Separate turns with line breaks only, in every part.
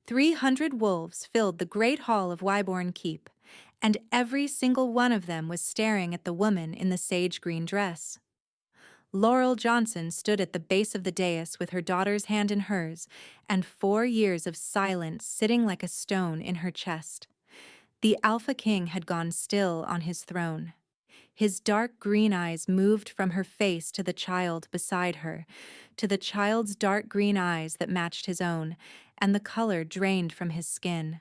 300 wolves filled the great hall of Wyborn Keep, and every single one of them was staring at the woman in the sage green dress. Laurel Johnson stood at the base of the dais with her daughter's hand in hers, and 4 years of silence sitting like a stone in her chest. The Alpha King had gone still on his throne. His dark green eyes moved from her face to the child beside her, to the child's dark green eyes that matched his own, and the color drained from his skin.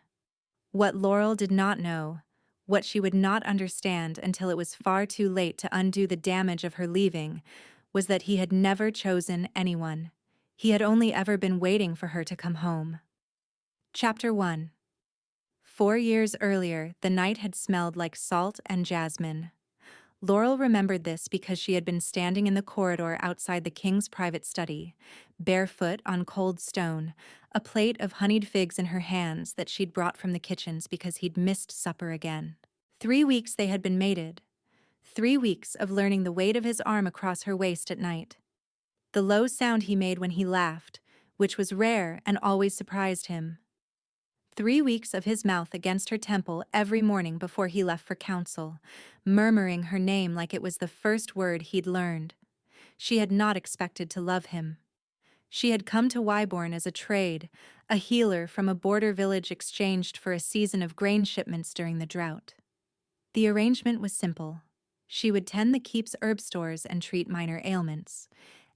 What Laurel did not know, what she would not understand until it was far too late to undo the damage of her leaving, was that he had never chosen anyone. He had only ever been waiting for her to come home. Chapter 1. 4 years earlier, the night had smelled like salt and jasmine. Laurel remembered this because she had been standing in the corridor outside the king's private study, barefoot on cold stone, a plate of honeyed figs in her hands that she'd brought from the kitchens because he'd missed supper again. 3 weeks they had been mated. 3 weeks of learning the weight of his arm across her waist at night. The low sound he made when he laughed, which was rare and always surprised him. 3 weeks of his mouth against her temple every morning before he left for council, murmuring her name like it was the first word he'd learned. She had not expected to love him. She had come to Wyborn as a trade, a healer from a border village exchanged for a season of grain shipments during the drought. The arrangement was simple. She would tend the keep's herb stores and treat minor ailments,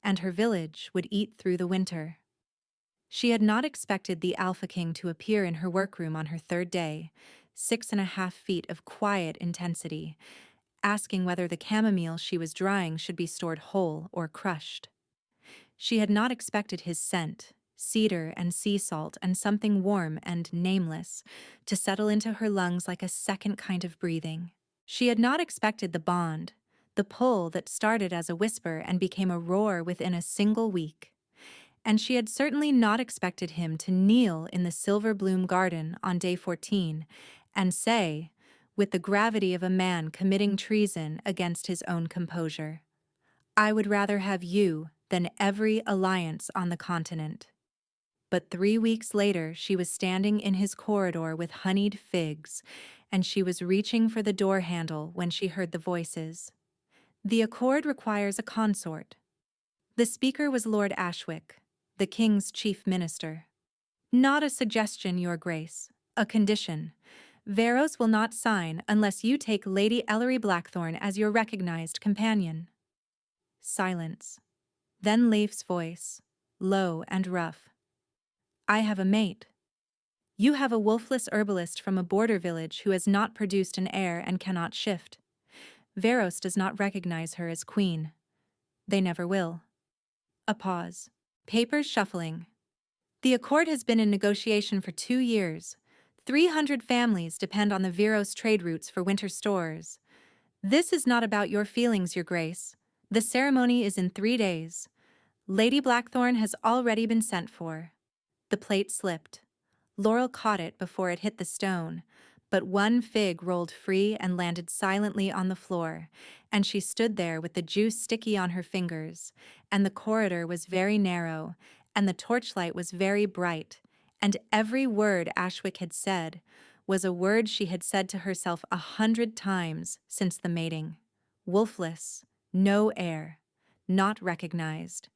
and her village would eat through the winter. She had not expected the Alpha King to appear in her workroom on her third day, 6.5 feet of quiet intensity, asking whether the chamomile she was drying should be stored whole or crushed. She had not expected his scent, cedar and sea salt and something warm and nameless, to settle into her lungs like a second kind of breathing. She had not expected the bond, the pull that started as a whisper and became a roar within a single week. And she had certainly not expected him to kneel in the silverbloom garden on day 14 and say, with the gravity of a man committing treason against his own composure, "I would rather have you than every alliance on the continent." But 3 weeks later, she was standing in his corridor with honeyed figs, and she was reaching for the door handle when she heard the voices. The accord requires a consort. The speaker was Lord Ashwick, the king's chief minister. "Not a suggestion, Your Grace, a condition. Veros will not sign unless you take Lady Ellery Blackthorn as your recognized companion." Silence. Then Leif's voice, low and rough. "I have a mate. You have a wolfless herbalist from a border village who has not produced an heir and cannot shift. Veros does not recognize her as queen. They never will." A pause. Papers shuffling. "The accord has been in negotiation for 2 years. 300 families depend on the Veros trade routes for winter stores. This is not about your feelings, Your Grace. The ceremony is in 3 days. Lady Blackthorn has already been sent for." The plate slipped. Laurel caught it before it hit the stone, but one fig rolled free and landed silently on the floor, and she stood there with the juice sticky on her fingers, and the corridor was very narrow, and the torchlight was very bright, and every word Ashwick had said was a word she had said to herself 100 times since the mating. Wolfless, no heir, not recognized.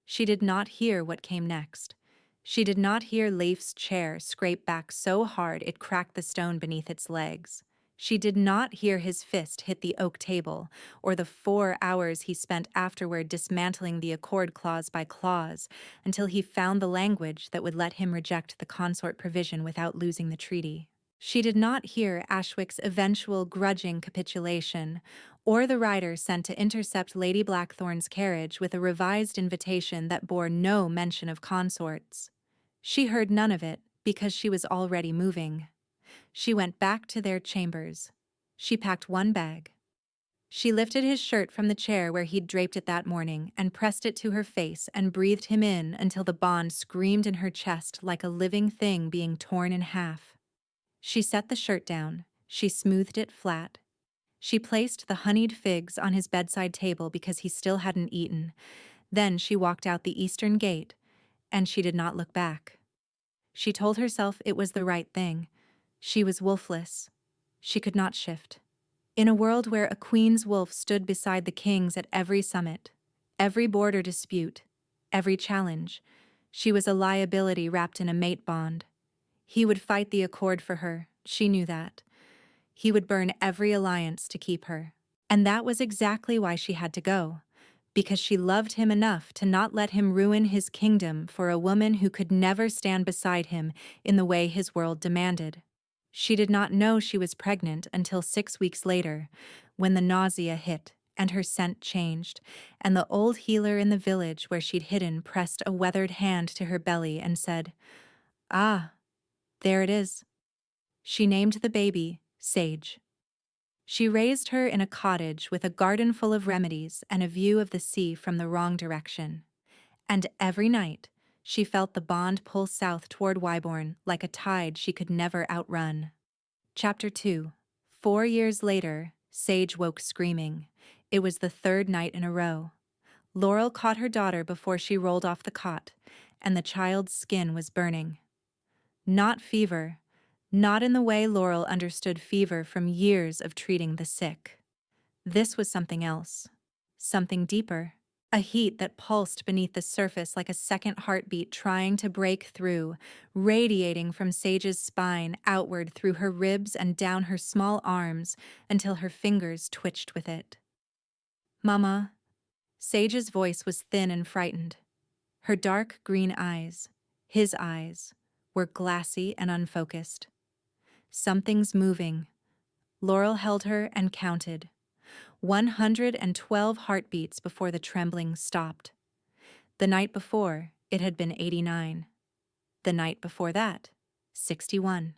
She did not hear what came next. She did not hear Leif's chair scrape back so hard it cracked the stone beneath its legs. She did not hear his fist hit the oak table, or the 4 hours he spent afterward dismantling the accord clause by clause until he found the language that would let him reject the consort provision without losing the treaty. She did not hear Ashwick's eventual grudging capitulation, or the rider sent to intercept Lady Blackthorn's carriage with a revised invitation that bore no mention of consorts. She heard none of it because she was already moving. She went back to their chambers. She packed one bag. She lifted his shirt from the chair where he'd draped it that morning and pressed it to her face and breathed him in until the bond screamed in her chest like a living thing being torn in half. She set the shirt down. She smoothed it flat. She placed the honeyed figs on his bedside table because he still hadn't eaten. Then she walked out the eastern gate, and she did not look back. She told herself it was the right thing. She was wolfless. She could not shift. In a world where a queen's wolf stood beside the king's at every summit, every border dispute, every challenge, she was a liability wrapped in a mate bond. He would fight the accord for her, she knew that. He would burn every alliance to keep her. And that was exactly why she had to go, because she loved him enough to not let him ruin his kingdom for a woman who could never stand beside him in the way his world demanded. She did not know she was pregnant until 6 weeks later, when the nausea hit and her scent changed, and the old healer in the village where she'd hidden pressed a weathered hand to her belly and said, "Ah, there it is." She named the baby Sage. She raised her in a cottage with a garden full of remedies and a view of the sea from the wrong direction. And every night, she felt the bond pull south toward Wyborn like a tide she could never outrun. Chapter 2. 4 years later, Sage woke screaming. It was the third night in a row. Laurel caught her daughter before she rolled off the cot, and the child's skin was burning. Not fever, not in the way Laurel understood fever from years of treating the sick. This was something else, something deeper, a heat that pulsed beneath the surface like a second heartbeat trying to break through, radiating from Sage's spine outward through her ribs and down her small arms until her fingers twitched with it. "Mama." Sage's voice was thin and frightened. Her dark green eyes, his eyes, were glassy and unfocused. "Something's moving." Laurel held her and counted. 112 heartbeats before the trembling stopped. The night before, it had been 89. The night before that, 61.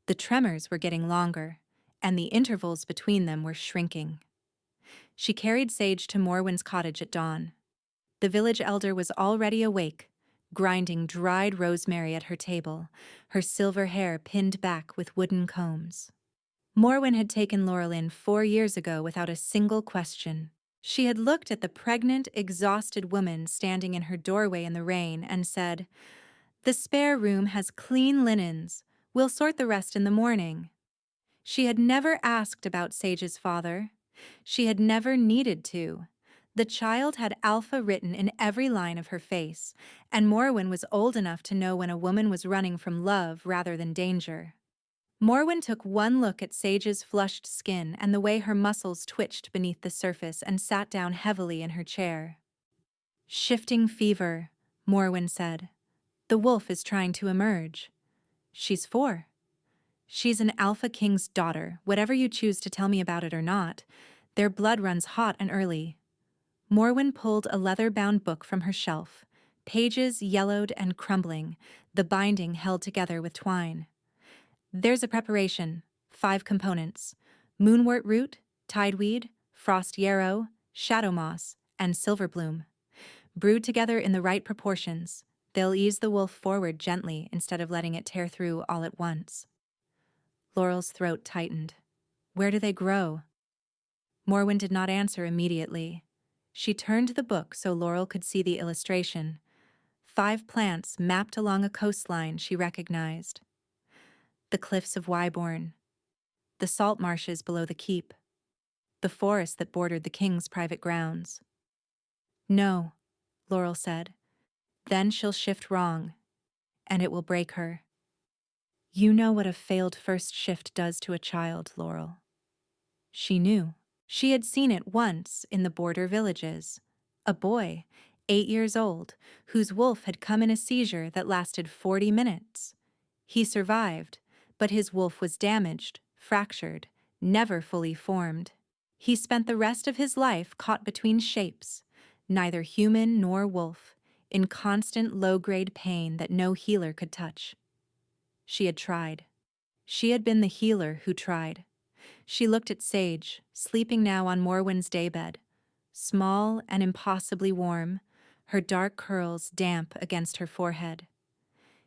The tremors were getting longer, and the intervals between them were shrinking. She carried Sage to Morwen's cottage at dawn. The village elder was already awake, grinding dried rosemary at her table, her silver hair pinned back with wooden combs. Morwen had taken Laurel in 4 years ago without a single question. She had looked at the pregnant, exhausted woman standing in her doorway in the rain and said, "The spare room has clean linens. We'll sort the rest in the morning." She had never asked about Sage's father. She had never needed to. The child had Alpha written in every line of her face, and Morwen was old enough to know when a woman was running from love rather than danger. Morwen took one look at Sage's flushed skin and the way her muscles twitched beneath the surface and sat down heavily in her chair. "Shifting fever," Morwen said. "The wolf is trying to emerge." "She's 4. She's an Alpha King's daughter, whatever you choose to tell me about it or not. Their blood runs hot and early." Morwen pulled a leather-bound book from her shelf, pages yellowed and crumbling, the binding held together with twine. "There's a preparation, 5 components: moonwort root, tideweed, frost yarrow, shadow moss, and silverbloom. Brewed together in the right proportions, they'll ease the wolf forward gently instead of letting it tear through all at once." Laurel's throat tightened. "Where do they grow?" Morwen did not answer immediately. She turned the book so Laurel could see the illustration. 5 plants mapped along a coastline she recognized. The cliffs of Wyborn, the salt marshes below the keep, the forest that bordered the king's private grounds. "No," Laurel said. "Then she'll shift wrong, and it will break her." "You know what a failed first shift does to a child, Laurel." She knew. She had seen it once in the border villages. A boy, 8 years old, whose wolf had come in a seizure that lasted 40 minutes. He survived, but his wolf was damaged, fractured, never fully formed. He spent the rest of his life caught between shapes, neither human nor wolf, in constant low-grade pain that no healer could touch. She had tried. She had been the healer who tried. She looked at Sage, sleeping now on Morwen's daybed, small and impossibly warm, her dark curls damp against her forehead.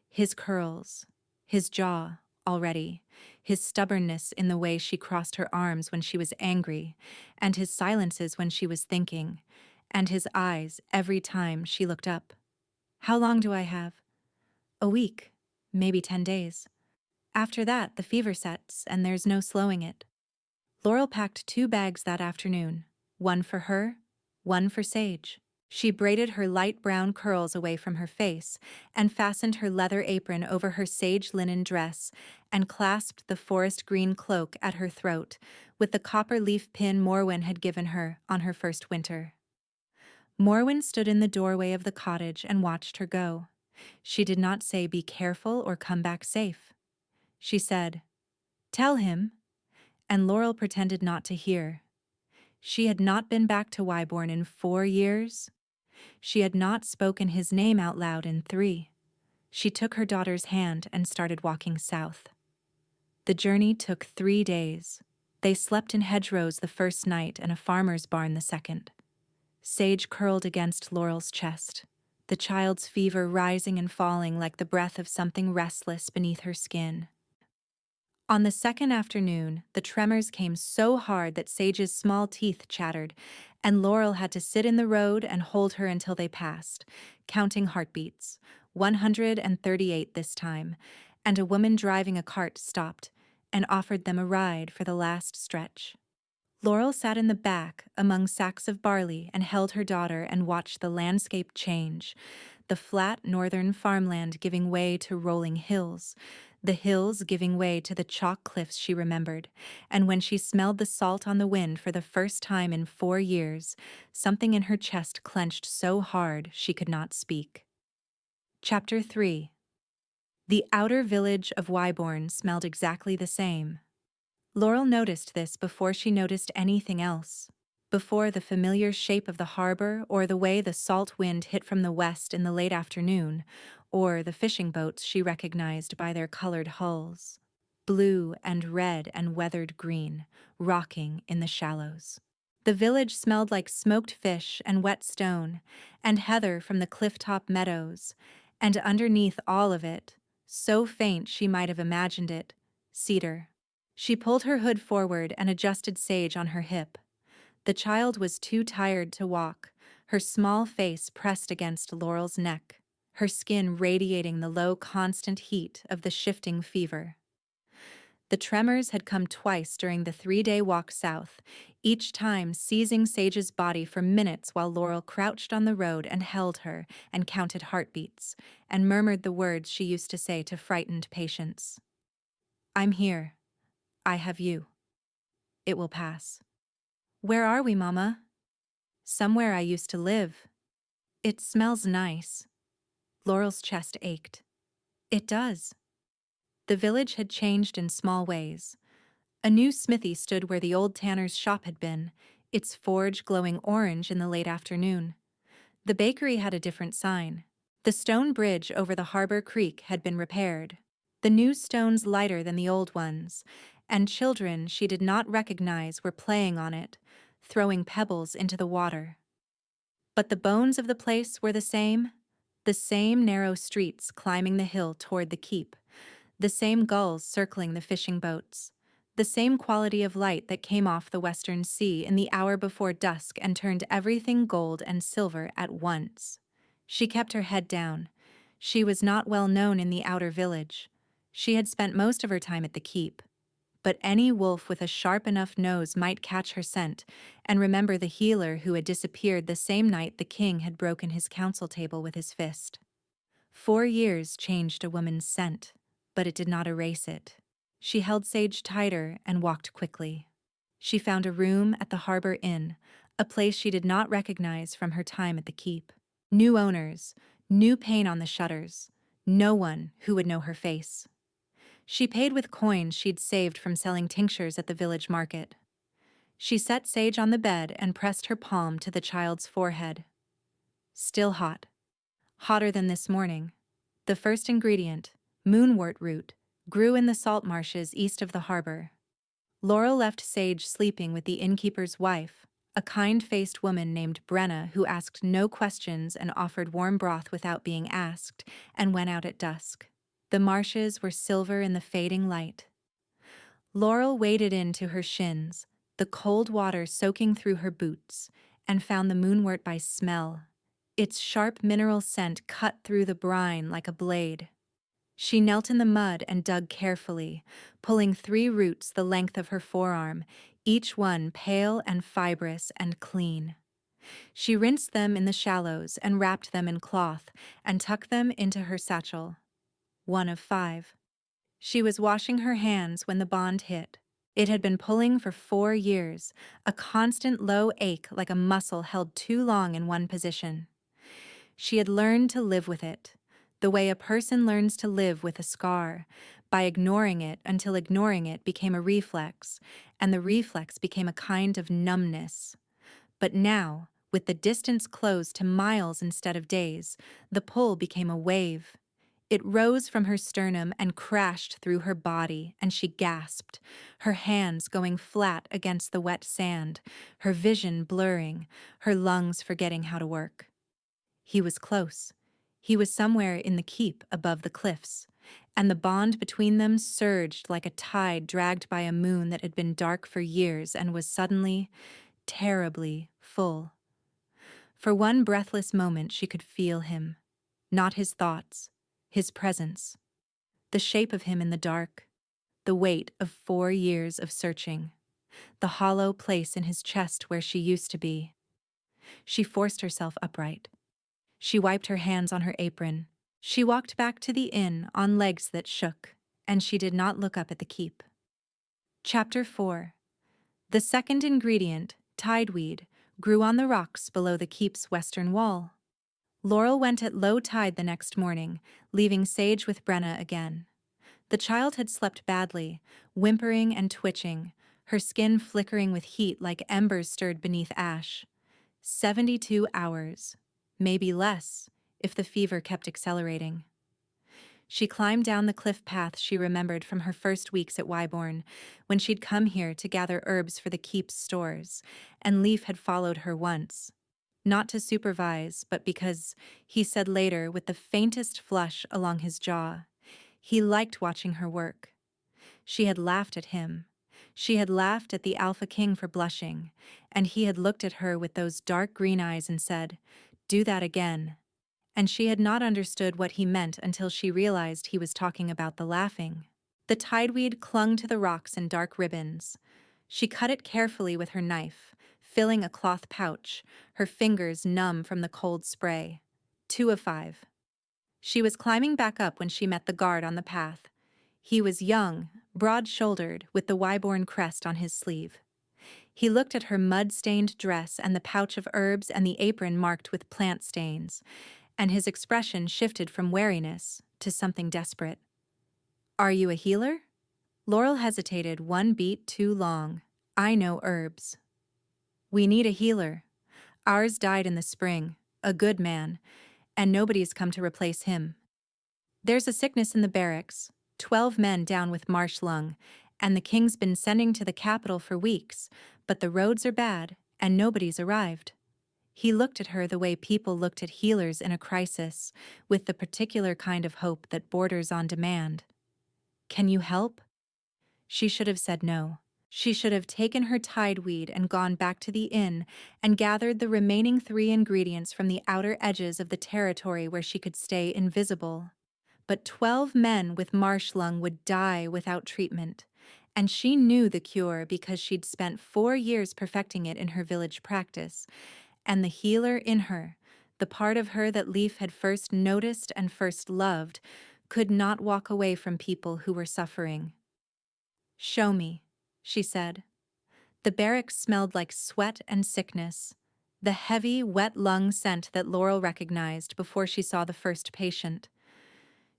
His curls, his jaw, already, his stubbornness in the way she crossed her arms when she was angry, and his silences when she was thinking, and his eyes every time she looked up. "How long do I have?" A week, maybe 10 days. After that, the fever sets, and there's no slowing it. Laurel packed 2 bags that afternoon, one for her, one for Sage. She braided her light brown curls away from her face and fastened her leather apron over her sage linen dress and clasped the forest green cloak at her throat with the copper leaf pin Morwen had given her on her first winter. Morwen stood in the doorway of the cottage and watched her go. She did not say be careful or come back safe. She said, "Tell him," and Laurel pretended not to hear. She had not been back to Wyborn in 4 years. She had not spoken his name out loud in 3. She took her daughter's hand and started walking south. The journey took 3 days. They slept in hedgerows the first night and a farmer's barn the second. Sage curled against Laurel's chest, the child's fever rising and falling like the breath of something restless beneath her skin. On the second afternoon, the tremors came so hard that Sage's small teeth chattered, and Laurel had to sit in the road and hold her until they passed, counting heartbeats, 138 this time, and a woman driving a cart stopped and offered them a ride for the last stretch. Laurel sat in the back among sacks of barley and held her daughter and watched the landscape change, the flat northern farmland giving way to rolling hills, the hills giving way to the chalk cliffs she remembered, and when she smelled the salt on the wind for the first time in 4 years, something in her chest clenched so hard she could not speak. Chapter 3. The outer village of Wyborn smelled exactly the same. Laurel noticed this before she noticed anything else, before the familiar shape of the harbor or the way the salt wind hit from the west in the late afternoon, or the fishing boats she recognized by their colored hulls, blue and red and weathered green, rocking in the shallows. The village smelled like smoked fish and wet stone, and heather from the clifftop meadows, and underneath all of it, so faint she might have imagined it, cedar. She pulled her hood forward and adjusted Sage on her hip. The child was too tired to walk, her small face pressed against Laurel's neck, her skin radiating the low constant heat of the shifting fever. The tremors had come twice during the 3-day walk south, each time seizing Sage's body for minutes while Laurel crouched on the road and held her and counted heartbeats and murmured the words she used to say to frightened patients. "I'm here. I have you. It will pass." "Where are we, Mama?" "Somewhere I used to live. It smells nice." Laurel's chest ached. It does. The village had changed in small ways. A new smithy stood where the old tanner's shop had been, its forge glowing orange in the late afternoon. The bakery had a different sign. The stone bridge over the harbor creek had been repaired, the new stones lighter than the old ones, and children she did not recognize were playing on it, throwing pebbles into the water. But the bones of the place were the same narrow streets climbing the hill toward the keep, the same gulls circling the fishing boats, the same quality of light that came off the western sea in the hour before dusk and turned everything gold and silver at once. She kept her head down. She was not well known in the outer village. She had spent most of her time at the keep. But any wolf with a sharp enough nose might catch her scent and remember the healer who had disappeared the same night the king had broken his council table with his fist. 4 years changed a woman's scent, but it did not erase it. She held Sage tighter and walked quickly. She found a room at the Harbor Inn, a place she did not recognize from her time at the keep. New owners, new paint on the shutters, no one who would know her face. She paid with coins she'd saved from selling tinctures at the village market. She set Sage on the bed and pressed her palm to the child's forehead. Still hot. Hotter than this morning. The first ingredient, moonwort root, grew in the salt marshes east of the harbor. Laurel left Sage sleeping with the innkeeper's wife, a kind-faced woman named Brenna who asked no questions and offered warm broth without being asked, and went out at dusk. The marshes were silver in the fading light. Laurel waded in to her shins, the cold water soaking through her boots, and found the moonwort by smell. Its sharp mineral scent cut through the brine like a blade. She knelt in the mud and dug carefully, pulling 3 roots the length of her forearm, each one pale and fibrous and clean. She rinsed them in the shallows and wrapped them in cloth and tucked them into her satchel. 1 of 5. She was washing her hands when the bond hit. It had been pulling for 4 years, a constant low ache like a muscle held too long in one position. She had learned to live with it, the way a person learns to live with a scar, by ignoring it until ignoring it became a reflex, and the reflex became a kind of numbness. But now, with the distance closed to miles instead of days, the pull became a wave. It rose from her sternum and crashed through her body, and she gasped, her hands going flat against the wet sand, her vision blurring, her lungs forgetting how to work. He was close. He was somewhere in the keep above the cliffs, and the bond between them surged like a tide dragged by a moon that had been dark for years and was suddenly, terribly full. For one breathless moment she could feel him, not his thoughts, his presence, the shape of him in the dark, the weight of 4 years of searching, the hollow place in his chest where she used to be. She forced herself upright. She wiped her hands on her apron. She walked back to the inn on legs that shook, and she did not look up at the keep. Chapter 4. The second ingredient, tideweed, grew on the rocks below the keep's western wall. Laurel went at low tide the next morning, leaving Sage with Brenna again. The child had slept badly, whimpering and twitching, her skin flickering with heat like embers stirred beneath ash. 72 hours, maybe less, if the fever kept accelerating. She climbed down the cliff path she remembered from her first weeks at Wyborn, when she'd come here to gather herbs for the keep's stores, and Leaf had followed her once. Not to supervise, but because, he said later with the faintest flush along his jaw, he liked watching her work. She had laughed at him. She had laughed at the Alpha King for blushing, and he had looked at her with those dark green eyes and said, "Do that again." And she had not understood what he meant until she realized he was talking about the laughing. The tideweed clung to the rocks in dark ribbons. She cut it carefully with her knife, filling a cloth pouch, her fingers numb from the cold spray. 2 of 5. She was climbing back up when she met the guard on the path. He was young, broad-shouldered, with the Wyborn crest on his sleeve. He looked at her mud-stained dress and the pouch of herbs and the apron marked with plant stains, and his expression shifted from wariness to something desperate. "Are you a healer?" Laurel hesitated 1 beat too long. "I know herbs." "We need a healer. Ours died in the spring, a good man, and nobody's come to replace him. There's a sickness in the barracks, 12 men down with marsh lung, and the king's been sending to the capital for weeks, but the roads are bad, and nobody's arrived." He looked at her the way people looked at healers in a crisis, with the particular kind of hope that borders on demand. "Can you help?" She should have said no. She should have taken her tideweed and gone back to the inn and gathered the remaining 3 ingredients from the outer edges of the territory where she could stay invisible. But 12 men with marsh lung would die without treatment, and she knew the cure because she'd spent 4 years perfecting it in her village practice. And the healer in her, the part of her that Leaf had first noticed and first loved, could not walk away from people who were suffering. "Show me," she said. The barracks smelled like sweat and sickness, the heavy, wet lung scent that Laurel recognized before she saw the first patient.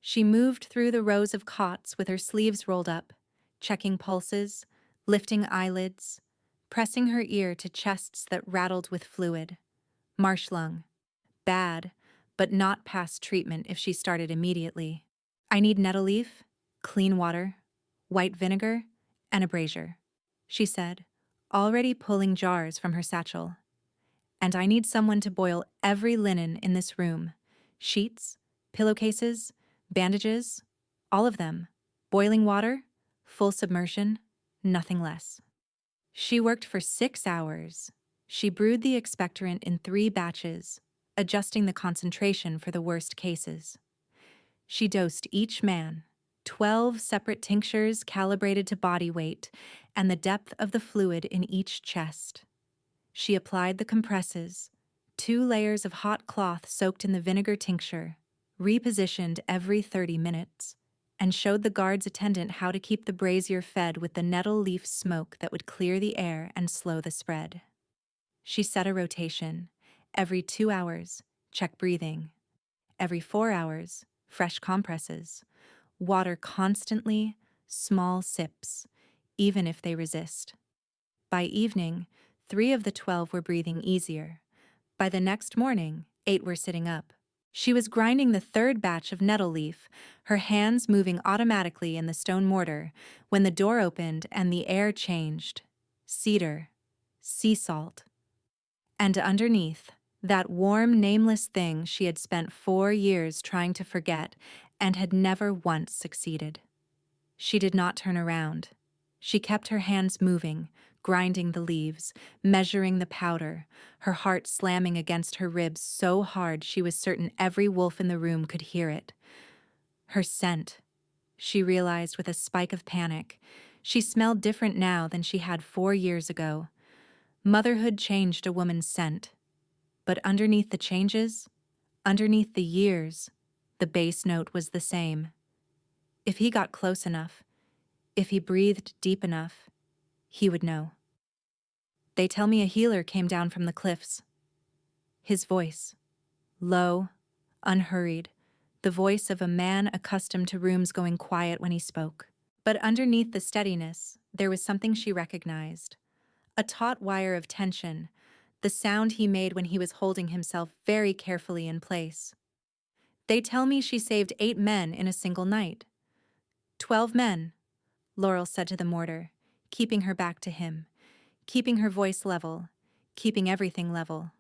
She moved through the rows of cots with her sleeves rolled up, checking pulses, lifting eyelids, pressing her ear to chests that rattled with fluid. Marsh lung. Bad, but not past treatment if she started immediately. "I need nettle leaf, clean water, white vinegar, and a brazier," she said, already pulling jars from her satchel. "And I need someone to boil every linen in this room. Sheets, pillowcases, bandages, all of them. Boiling water, full submersion, nothing less." She worked for 6 hours. She brewed the expectorant in 3 batches, adjusting the concentration for the worst cases. She dosed each man, 12 separate tinctures calibrated to body weight and the depth of the fluid in each chest. She applied the compresses, 2 layers of hot cloth soaked in the vinegar tincture, repositioned every 30 minutes, and showed the guard's attendant how to keep the brazier fed with the nettle leaf smoke that would clear the air and slow the spread. She set a rotation. Every 2 hours, check breathing. Every 4 hours, fresh compresses. Water constantly, small sips, even if they resist. By evening, 3 of the 12 were breathing easier. By the next morning, 8 were sitting up. She was grinding the third batch of nettle leaf, her hands moving automatically in the stone mortar, when the door opened and the air changed. Cedar, sea salt. And underneath, that warm, nameless thing she had spent 4 years trying to forget and had never once succeeded. She did not turn around. She kept her hands moving, grinding the leaves, measuring the powder, her heart slamming against her ribs so hard she was certain every wolf in the room could hear it. Her scent, she realized with a spike of panic. She smelled different now than she had 4 years ago. Motherhood changed a woman's scent. But underneath the changes, underneath the years, the bass note was the same. If he got close enough, if he breathed deep enough, he would know. They tell me a healer came down from the cliffs. His voice, low, unhurried, the voice of a man accustomed to rooms going quiet when he spoke. But underneath the steadiness, there was something she recognized. A taut wire of tension, the sound he made when he was holding himself very carefully in place. They tell me she saved 8 men in a single night. 12 men, Laurel said to the mortar, keeping her back to him, keeping her voice level, keeping everything level.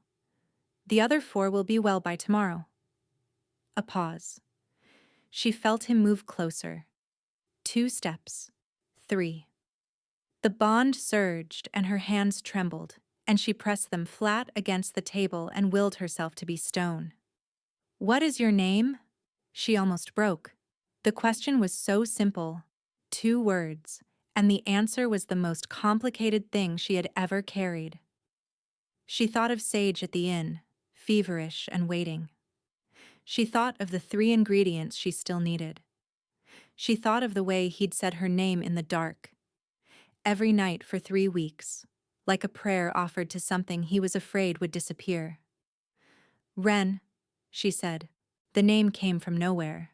The other 4 will be well by tomorrow. A pause. She felt him move closer. 2 steps. 3. The bond surged and her hands trembled, and she pressed them flat against the table and willed herself to be stone. "What is your name?" She almost broke. The question was so simple. 2 words, and the answer was the most complicated thing she had ever carried. She thought of Sage at the inn, feverish and waiting. She thought of the 3 ingredients she still needed. She thought of the way he'd said her name in the dark. Every night for 3 weeks, like a prayer offered to something he was afraid would disappear. "Wren," she said. The name came from nowhere.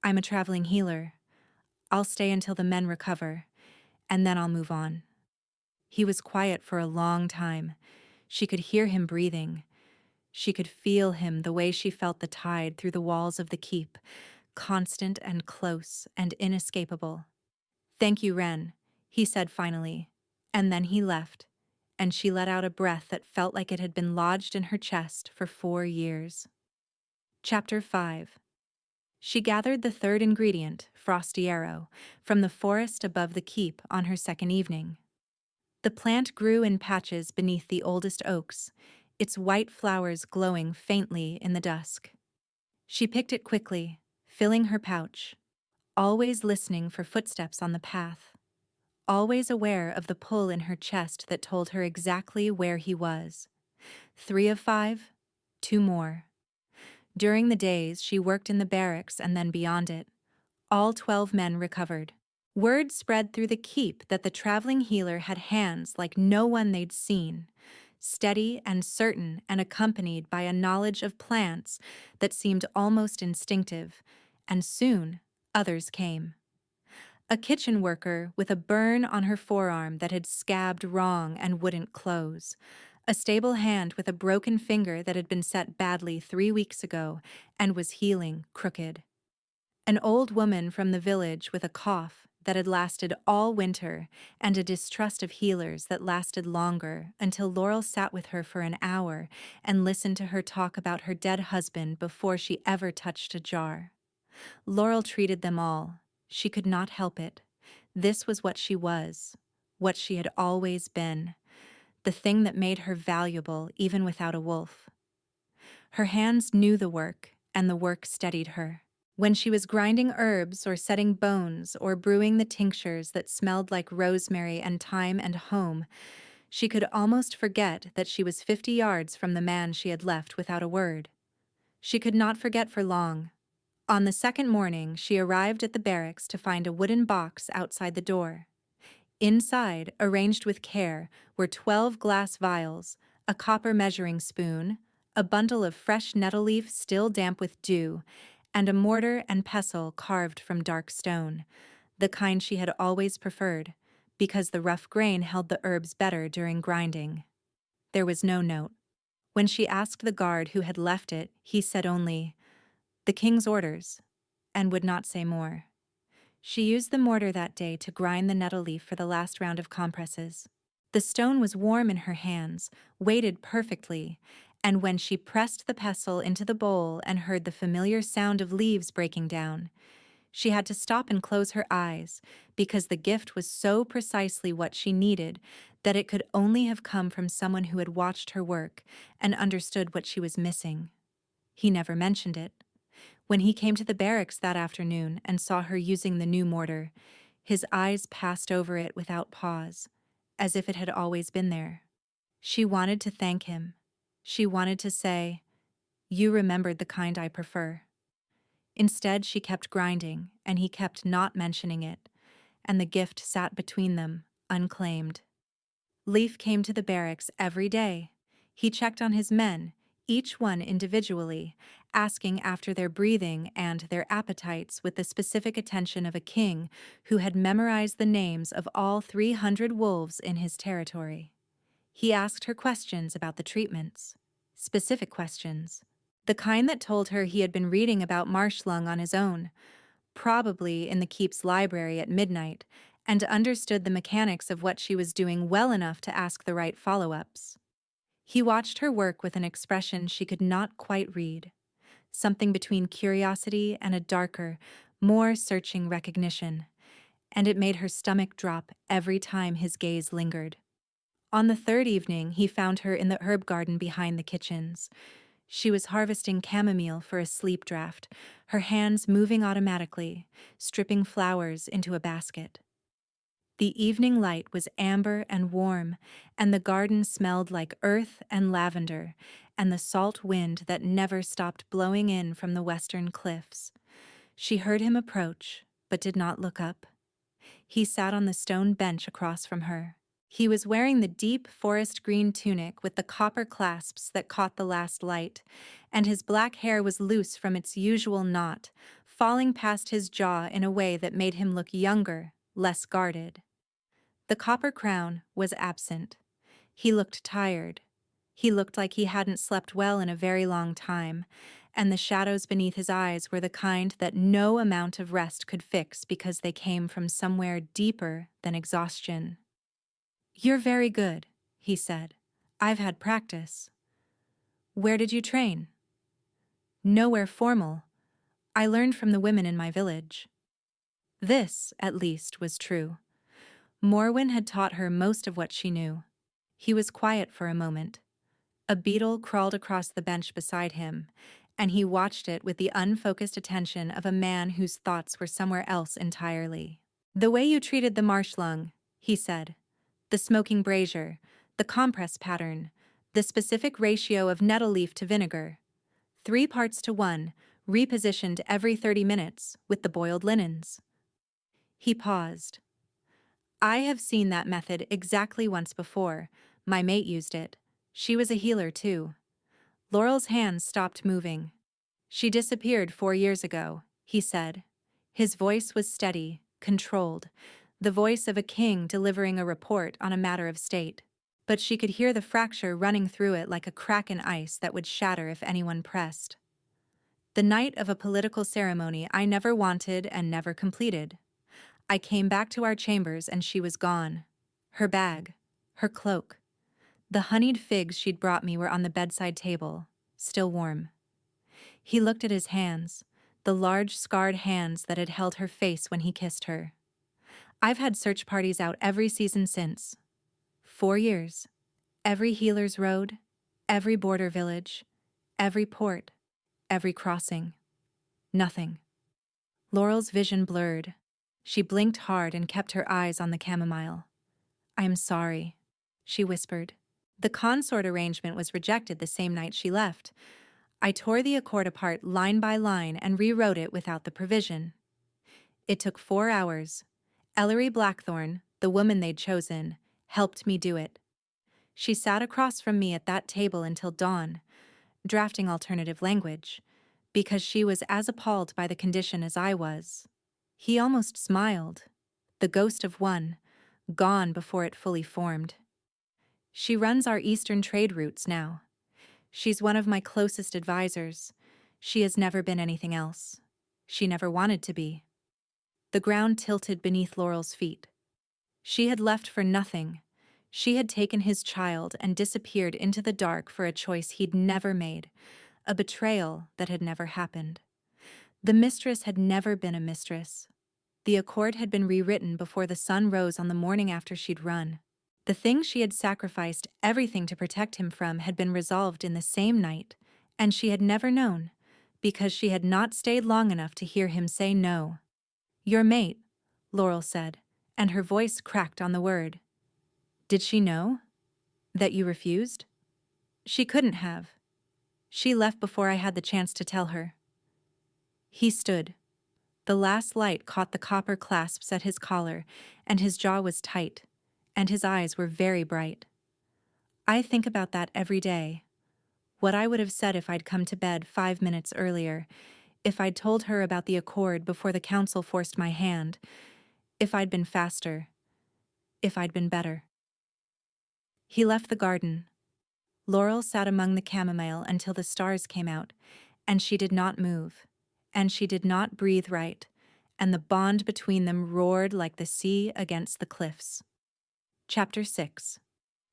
"I'm a traveling healer. I'll stay until the men recover, and then I'll move on." He was quiet for a long time. She could hear him breathing. She could feel him the way she felt the tide through the walls of the keep, constant and close and inescapable. "Thank you, Wren," he said finally, and then he left, and she let out a breath that felt like it had been lodged in her chest for 4 years. Chapter 5. She gathered the 3rd ingredient, frosty arrow, from the forest above the keep on her 2nd evening. The plant grew in patches beneath the oldest oaks, its white flowers glowing faintly in the dusk. She picked it quickly, filling her pouch, always listening for footsteps on the path, always aware of the pull in her chest that told her exactly where he was. 3 of 5, 2 more. During the days she worked in the barracks and then beyond it, all 12 men recovered. Word spread through the keep that the traveling healer had hands like no one they'd seen, steady and certain and accompanied by a knowledge of plants that seemed almost instinctive, and soon others came. A kitchen worker with a burn on her forearm that had scabbed wrong and wouldn't close. A stable hand with a broken finger that had been set badly 3 weeks ago and was healing crooked. An old woman from the village with a cough that had lasted all winter and a distrust of healers that lasted longer until Laurel sat with her for an hour and listened to her talk about her dead husband before she ever touched a jar. Laurel treated them all. She could not help it. This was what she was, what she had always been, the thing that made her valuable even without a wolf. Her hands knew the work, and the work steadied her. When she was grinding herbs or setting bones or brewing the tinctures that smelled like rosemary and thyme and home, she could almost forget that she was 50 yards from the man she had left without a word. She could not forget for long. On the second morning, she arrived at the barracks to find a wooden box outside the door. Inside, arranged with care, were 12 glass vials, a copper measuring spoon, a bundle of fresh nettle leaf still damp with dew, and a mortar and pestle carved from dark stone, the kind she had always preferred, because the rough grain held the herbs better during grinding. There was no note. When she asked the guard who had left it, he said only, "The king's orders," and would not say more. She used the mortar that day to grind the nettle leaf for the last round of compresses. The stone was warm in her hands, weighted perfectly, and when she pressed the pestle into the bowl and heard the familiar sound of leaves breaking down, she had to stop and close her eyes, because the gift was so precisely what she needed that it could only have come from someone who had watched her work and understood what she was missing. He never mentioned it. When he came to the barracks that afternoon and saw her using the new mortar, his eyes passed over it without pause, as if it had always been there. She wanted to thank him. She wanted to say, "You remembered the kind I prefer." Instead, she kept grinding, and he kept not mentioning it, and the gift sat between them, unclaimed. Leaf came to the barracks every day. He checked on his men, each one individually, asking after their breathing and their appetites with the specific attention of a king who had memorized the names of all 300 wolves in his territory. He asked her questions about the treatments, specific questions, the kind that told her he had been reading about marsh-lung on his own, probably in the keep's library at midnight, and understood the mechanics of what she was doing well enough to ask the right follow-ups. He watched her work with an expression she could not quite read, something between curiosity and a darker, more searching recognition, and it made her stomach drop every time his gaze lingered. On the third evening, he found her in the herb garden behind the kitchens. She was harvesting chamomile for a sleep draught, her hands moving automatically, stripping flowers into a basket. The evening light was amber and warm, and the garden smelled like earth and lavender, and the salt wind that never stopped blowing in from the western cliffs. She heard him approach, but did not look up. He sat on the stone bench across from her. He was wearing the deep forest green tunic with the copper clasps that caught the last light, and his black hair was loose from its usual knot, falling past his jaw in a way that made him look younger, less guarded. The copper crown was absent. He looked tired. He looked like he hadn't slept well in a very long time, and the shadows beneath his eyes were the kind that no amount of rest could fix because they came from somewhere deeper than exhaustion. "You're very good," he said. "I've had practice." "Where did you train?" "Nowhere formal. I learned from the women in my village." This, at least, was true. Morwen had taught her most of what she knew. He was quiet for a moment. A beetle crawled across the bench beside him, and he watched it with the unfocused attention of a man whose thoughts were somewhere else entirely. "The way you treated the marsh-lung," he said. "The smoking brazier, the compress pattern, the specific ratio of nettle leaf to vinegar. 3 parts to 1, repositioned every 30 minutes, with the boiled linens." He paused. "I have seen that method exactly once before. My mate used it. She was a healer, too." Laurel's hands stopped moving. "She disappeared 4 years ago," he said. His voice was steady, controlled, the voice of a king delivering a report on a matter of state. But she could hear the fracture running through it like a crack in ice that would shatter if anyone pressed. "The night of a political ceremony I never wanted and never completed. I came back to our chambers and she was gone. Her bag, her cloak. The honeyed figs she'd brought me were on the bedside table, still warm." He looked at his hands, the large scarred hands that had held her face when he kissed her. "I've had search parties out every season since. 4 years. Every healer's road, every border village, every port, every crossing. Nothing. Laurel's vision blurred. She blinked hard and kept her eyes on the chamomile. "I'm sorry," she whispered. The consort arrangement was rejected the same night she left. I tore the accord apart line by line and rewrote it without the provision. It took 4 hours. Ellery Blackthorne, the woman they'd chosen, helped me do it. She sat across from me at that table until dawn, drafting alternative language, because she was as appalled by the condition as I was. He almost smiled, the ghost of one, gone before it fully formed. She runs our eastern trade routes now. She's one of my closest advisors. She has never been anything else. She never wanted to be. The ground tilted beneath Laurel's feet. She had left for nothing. She had taken his child and disappeared into the dark for a choice he'd never made, a betrayal that had never happened. The mistress had never been a mistress. The accord had been rewritten before the sun rose on the morning after she'd run. The thing she had sacrificed everything to protect him from had been resolved in the same night, and she had never known, because she had not stayed long enough to hear him say no. "Your mate," Laurel said, and her voice cracked on the word. "Did she know? That you refused?" "She couldn't have. She left before I had the chance to tell her." He stood. The last light caught the copper clasps at his collar, and his jaw was tight, and his eyes were very bright. I think about that every day. What I would have said if I'd come to bed 5 minutes earlier, if I'd told her about the accord before the council forced my hand, if I'd been faster, if I'd been better. He left the garden. Laurel sat among the chamomile until the stars came out, and she did not move, and she did not breathe right, and the bond between them roared like the sea against the cliffs. Chapter 6.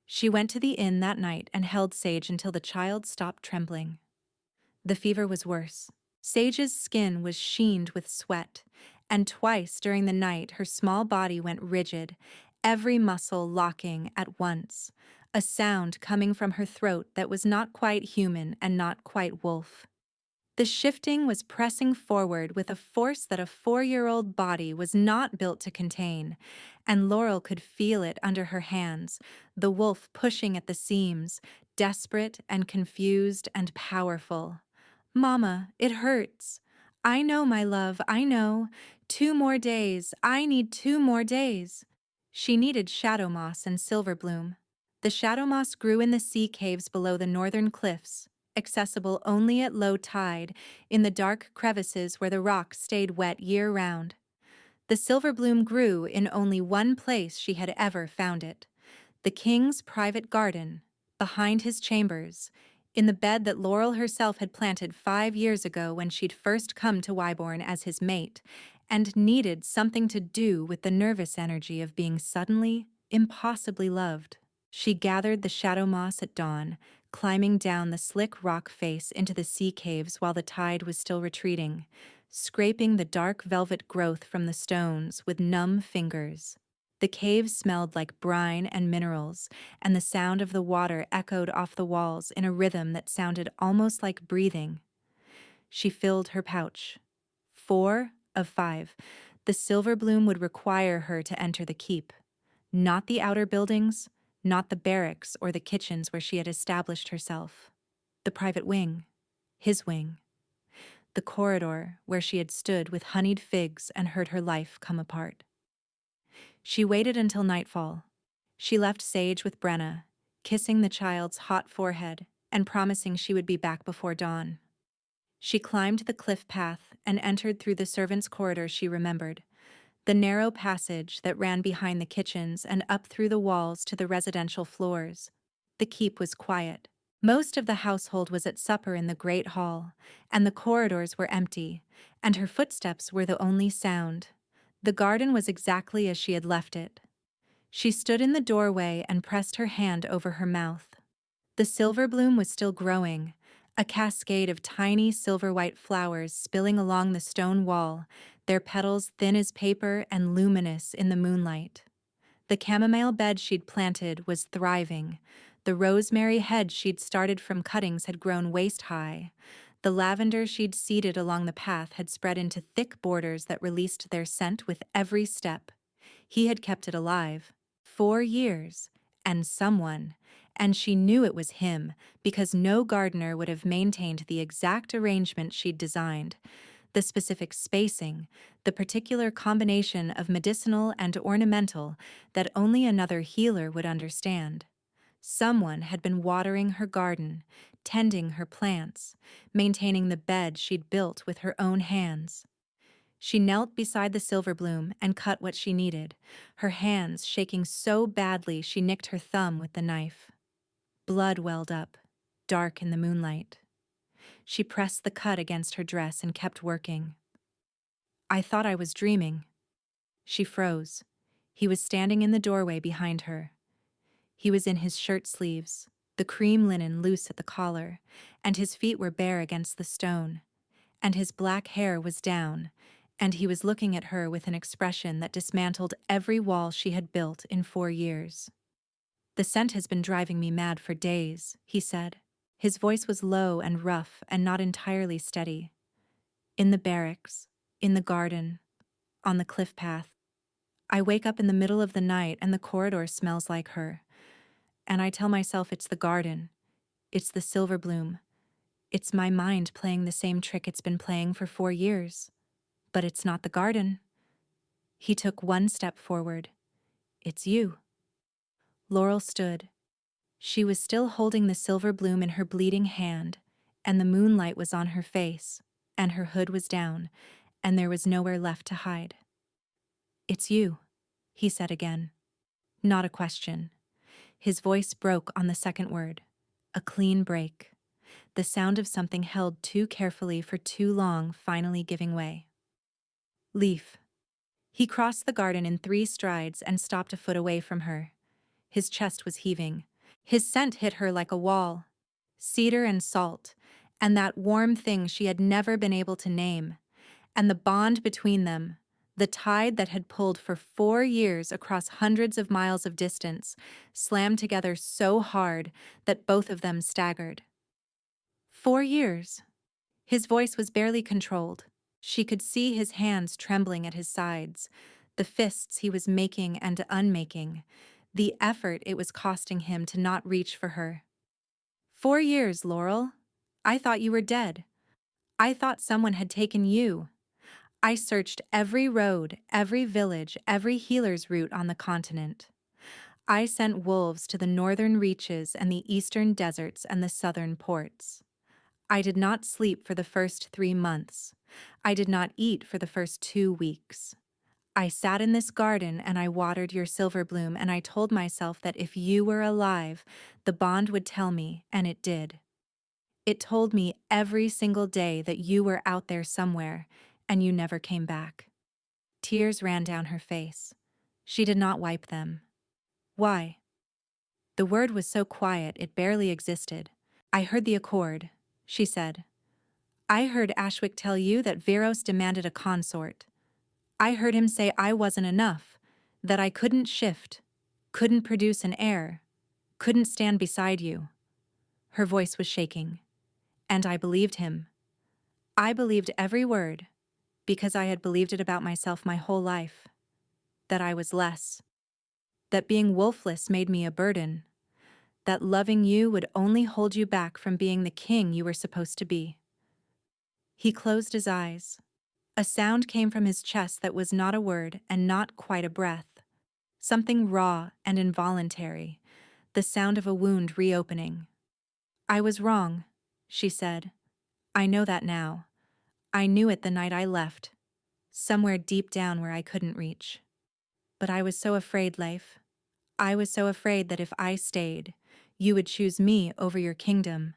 She went to the inn that night and held Sage until the child stopped trembling. The fever was worse. Sage's skin was sheened with sweat, and twice during the night her small body went rigid, every muscle locking at once, a sound coming from her throat that was not quite human and not quite wolf. The shifting was pressing forward with a force that a 4-year-old body was not built to contain, and Laurel could feel it under her hands, the wolf pushing at the seams, desperate and confused and powerful. "Mama, it hurts. I know, my love, I know. 2 more days. I need 2 more days." She needed shadow moss and silverbloom. The shadow moss grew in the sea caves below the northern cliffs, accessible only at low tide, in the dark crevices where the rock stayed wet year-round. The silverbloom grew in only one place she had ever found it: the king's private garden, behind his chambers, in the bed that Laurel herself had planted 5 years ago when she'd first come to Wyborn as his mate, and needed something to do with the nervous energy of being suddenly, impossibly loved. She gathered the shadow moss at dawn, climbing down the slick rock face into the sea caves while the tide was still retreating, scraping the dark velvet growth from the stones with numb fingers. The caves smelled like brine and minerals, and the sound of the water echoed off the walls in a rhythm that sounded almost like breathing. She filled her pouch. 4 of 5. The silverbloom would require her to enter the keep. Not the outer buildings, not the barracks or the kitchens where she had established herself. The private wing. His wing. The corridor where she had stood with honeyed figs and heard her life come apart. She waited until nightfall. She left Sage with Brenna, kissing the child's hot forehead and promising she would be back before dawn. She climbed the cliff path and entered through the servants' corridor she remembered, the narrow passage that ran behind the kitchens and up through the walls to the residential floors. The keep was quiet. Most of the household was at supper in the great hall, and the corridors were empty, and her footsteps were the only sound. The garden was exactly as she had left it. She stood in the doorway and pressed her hand over her mouth. The silverbloom was still growing, a cascade of tiny silver-white flowers spilling along the stone wall, their petals thin as paper and luminous in the moonlight. The chamomile bed she'd planted was thriving. The rosemary hedge she'd started from cuttings had grown waist-high. The lavender she'd seeded along the path had spread into thick borders that released their scent with every step. He had kept it alive. 4 years. And someone. And she knew it was him, because no gardener would have maintained the exact arrangement she'd designed. The specific spacing, the particular combination of medicinal and ornamental that only another healer would understand. Someone had been watering her garden, tending her plants, maintaining the bed she'd built with her own hands. She knelt beside the silverbloom and cut what she needed, her hands shaking so badly she nicked her thumb with the knife. Blood welled up, dark in the moonlight. She pressed the cut against her dress and kept working. I thought I was dreaming. She froze. He was standing in the doorway behind her. He was in his shirt sleeves, the cream linen loose at the collar, and his feet were bare against the stone, and his black hair was down, and he was looking at her with an expression that dismantled every wall she had built in 4 years. "The scent has been driving me mad for days," he said. His voice was low and rough and not entirely steady. "In the barracks, in the garden, on the cliff path. I wake up in the middle of the night and the corridor smells like her. And I tell myself it's the garden. It's the silverbloom. It's my mind playing the same trick it's been playing for 4 years. But it's not the garden." He took one step forward. "It's you." Laurel stood. She was still holding the silverbloom in her bleeding hand, and the moonlight was on her face, and her hood was down, and there was nowhere left to hide. "It's you," he said again. Not a question. His voice broke on the second word. A clean break. The sound of something held too carefully for too long finally giving way. "Leaf." He crossed the garden in 3 strides and stopped a foot away from her. His chest was heaving. His scent hit her like a wall. Cedar and salt, and that warm thing she had never been able to name. And the bond between them, the tide that had pulled for 4 years across hundreds of miles of distance, slammed together so hard that both of them staggered. 4 years. His voice was barely controlled. She could see his hands trembling at his sides, the fists he was making and unmaking, the effort it was costing him to not reach for her. 4 years, Laurel. I thought you were dead. I thought someone had taken you. I searched every road, every village, every healer's route on the continent. I sent wolves to the northern reaches and the eastern deserts and the southern ports. I did not sleep for the first 3 months. I did not eat for the first 2 weeks. I sat in this garden and I watered your silverbloom, and I told myself that if you were alive, the bond would tell me, and it did. It told me every single day that you were out there somewhere, and you never came back." Tears ran down her face. She did not wipe them. "Why?" The word was so quiet it barely existed. "I heard the accord," she said. "I heard Ashwick tell you that Veros demanded a consort. I heard him say I wasn't enough, that I couldn't shift, couldn't produce an heir, couldn't stand beside you." Her voice was shaking. And I believed him. I believed every word, because I had believed it about myself my whole life. That I was less. That being wolfless made me a burden. That loving you would only hold you back from being the king you were supposed to be. He closed his eyes. A sound came from his chest that was not a word and not quite a breath. Something raw and involuntary, the sound of a wound reopening. "I was wrong," she said. "I know that now. I knew it the night I left, somewhere deep down where I couldn't reach. But I was so afraid, Leif. I was so afraid that if I stayed, you would choose me over your kingdom,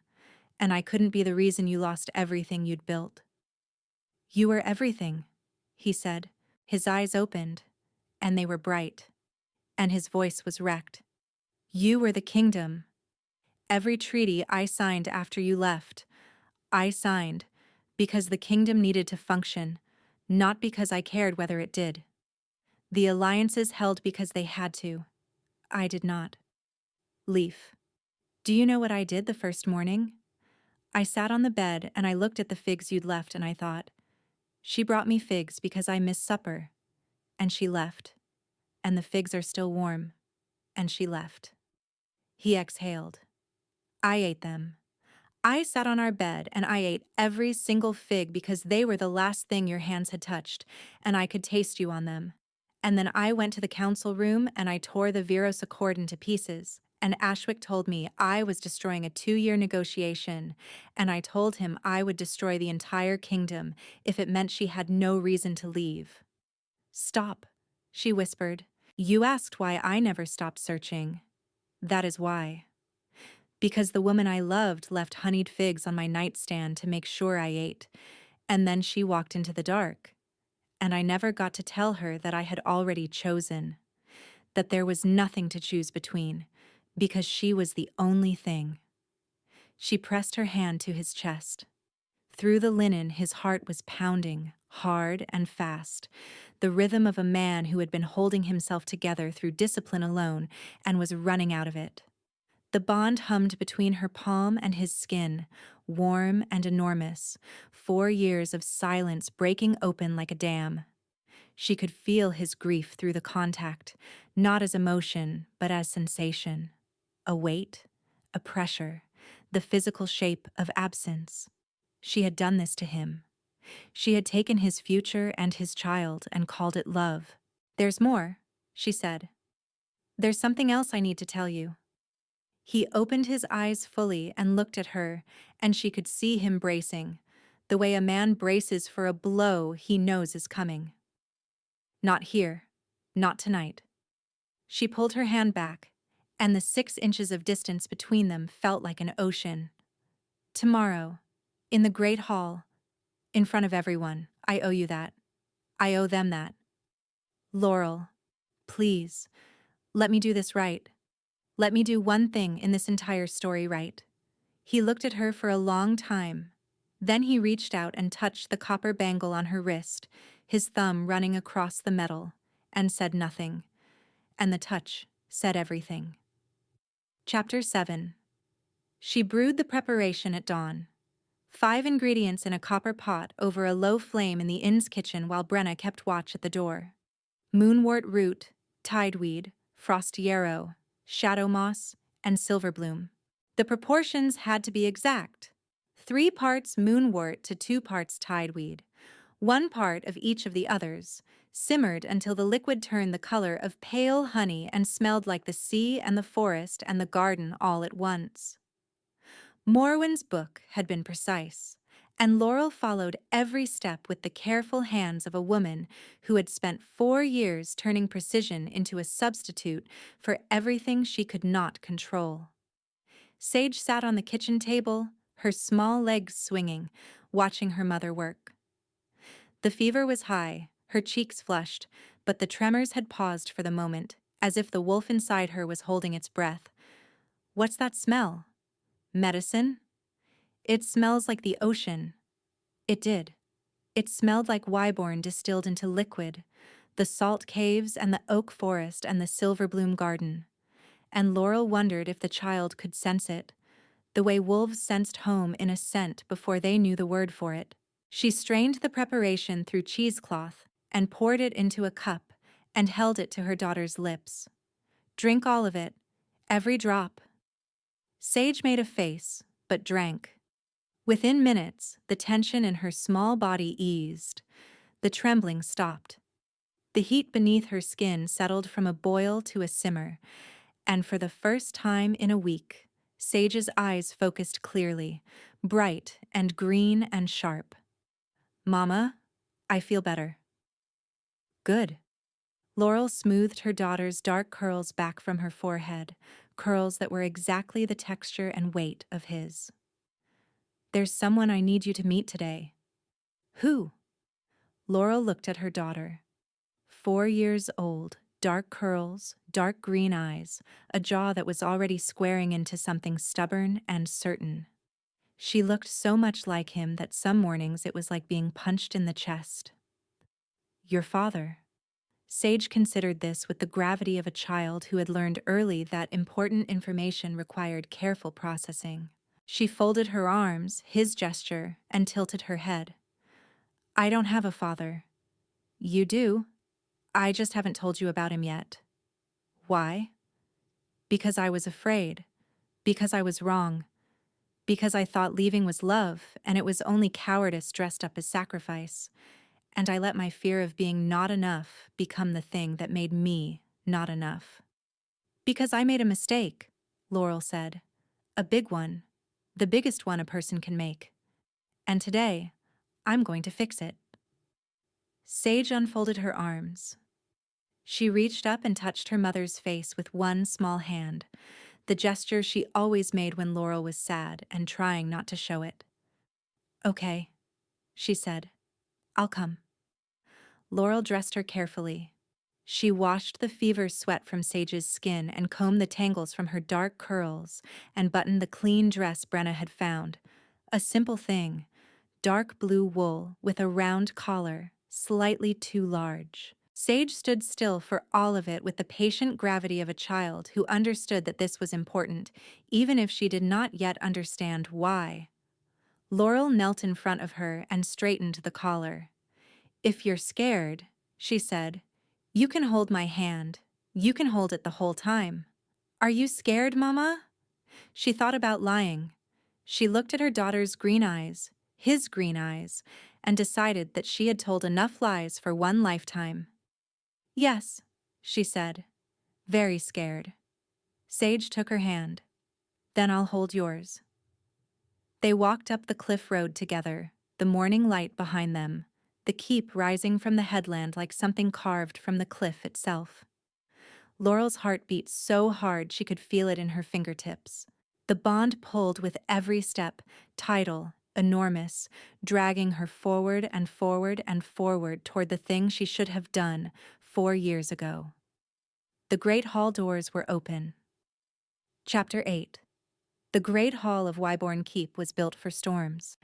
and I couldn't be the reason you lost everything you'd built." "You were everything," he said. His eyes opened, and they were bright, and his voice was wrecked. "You were the kingdom. Every treaty I signed after you left, I signed because the kingdom needed to function, not because I cared whether it did. The alliances held because they had to. I did not. Leaf. Do you know what I did the first morning? I sat on the bed and I looked at the figs you'd left and I thought, she brought me figs because I missed supper. And she left. And the figs are still warm. And she left. He exhaled. I ate them. I sat on our bed and I ate every single fig because they were the last thing your hands had touched, and I could taste you on them. And then I went to the council room and I tore the Veros Accord into pieces, and Ashwick told me I was destroying a 2-year negotiation, and I told him I would destroy the entire kingdom if it meant she had no reason to leave. Stop, she whispered. You asked why I never stopped searching. That is why. Because the woman I loved left honeyed figs on my nightstand to make sure I ate, and then she walked into the dark. And I never got to tell her that I had already chosen, that there was nothing to choose between, because she was the only thing. She pressed her hand to his chest. Through the linen, his heart was pounding, hard and fast, the rhythm of a man who had been holding himself together through discipline alone and was running out of it. The bond hummed between her palm and his skin, warm and enormous, 4 years of silence breaking open like a dam. She could feel his grief through the contact, not as emotion, but as sensation. A weight, a pressure, the physical shape of absence. She had done this to him. She had taken his future and his child and called it love. There's more, she said. There's something else I need to tell you. He opened his eyes fully and looked at her, and she could see him bracing, the way a man braces for a blow he knows is coming. Not here. Not tonight. She pulled her hand back, and the 6 inches of distance between them felt like an ocean. Tomorrow, in the great hall, in front of everyone, I owe you that. I owe them that. Laurel, please, let me do this right. Let me do one thing in this entire story right. He looked at her for a long time. Then he reached out and touched the copper bangle on her wrist, his thumb running across the metal, and said nothing. And the touch said everything. Chapter 7. She brewed the preparation at dawn. 5 ingredients in a copper pot over a low flame in the inn's kitchen while Brenna kept watch at the door. Moonwort root, tideweed, frost yarrow, shadow moss, and silverbloom. The proportions had to be exact. 3 parts moonwort to 2 parts tideweed. 1 part of each of the others, simmered until the liquid turned the color of pale honey and smelled like the sea and the forest and the garden all at once. Morwen's book had been precise, and Laurel followed every step with the careful hands of a woman who had spent 4 years turning precision into a substitute for everything she could not control. Sage sat on the kitchen table, her small legs swinging, watching her mother work. The fever was high, her cheeks flushed, but the tremors had paused for the moment, as if the wolf inside her was holding its breath. What's that smell? Medicine? It smells like the ocean. It did. It smelled like Wyborn distilled into liquid, the salt caves and the oak forest and the silverbloom garden. And Laurel wondered if the child could sense it, the way wolves sensed home in a scent before they knew the word for it. She strained the preparation through cheesecloth and poured it into a cup and held it to her daughter's lips. Drink all of it, every drop. Sage made a face, but drank. Within minutes, the tension in her small body eased. The trembling stopped. The heat beneath her skin settled from a boil to a simmer, and for the first time in a week, Sage's eyes focused clearly, bright and green and sharp. Mama, I feel better. Good. Laurel smoothed her daughter's dark curls back from her forehead, curls that were exactly the texture and weight of his. There's someone I need you to meet today. Who? Laurel looked at her daughter. 4 years old, dark curls, dark green eyes, a jaw that was already squaring into something stubborn and certain. She looked so much like him that some mornings it was like being punched in the chest. Your father. Sage considered this with the gravity of a child who had learned early that important information required careful processing. She folded her arms, his gesture, and tilted her head. I don't have a father. You do. I just haven't told you about him yet. Why? Because I was afraid. Because I was wrong. Because I thought leaving was love, and it was only cowardice dressed up as sacrifice. And I let my fear of being not enough become the thing that made me not enough. Because I made a mistake, Laurel said. A big one. The biggest one a person can make. And today, I'm going to fix it. Sage unfolded her arms. She reached up and touched her mother's face with one small hand, the gesture she always made when Laurel was sad and trying not to show it. Okay, she said. I'll come. Laurel dressed her carefully. She washed the fever sweat from Sage's skin and combed the tangles from her dark curls and buttoned the clean dress Brenna had found. A simple thing, dark blue wool with a round collar, slightly too large. Sage stood still for all of it with the patient gravity of a child who understood that this was important, even if she did not yet understand why. Laurel knelt in front of her and straightened the collar. If you're scared, she said, you can hold my hand. You can hold it the whole time. Are you scared, Mama? She thought about lying. She looked at her daughter's green eyes, his green eyes, and decided that she had told enough lies for one lifetime. Yes, she said, very scared. Sage took her hand. Then I'll hold yours. They walked up the cliff road together, the morning light behind them, the keep rising from the headland like something carved from the cliff itself. Laurel's heart beat so hard she could feel it in her fingertips. The bond pulled with every step, tidal, enormous, dragging her forward and forward and forward toward the thing she should have done 4 years ago. The great hall doors were open. Chapter 8. The great hall of Wyborn Keep was built for storms.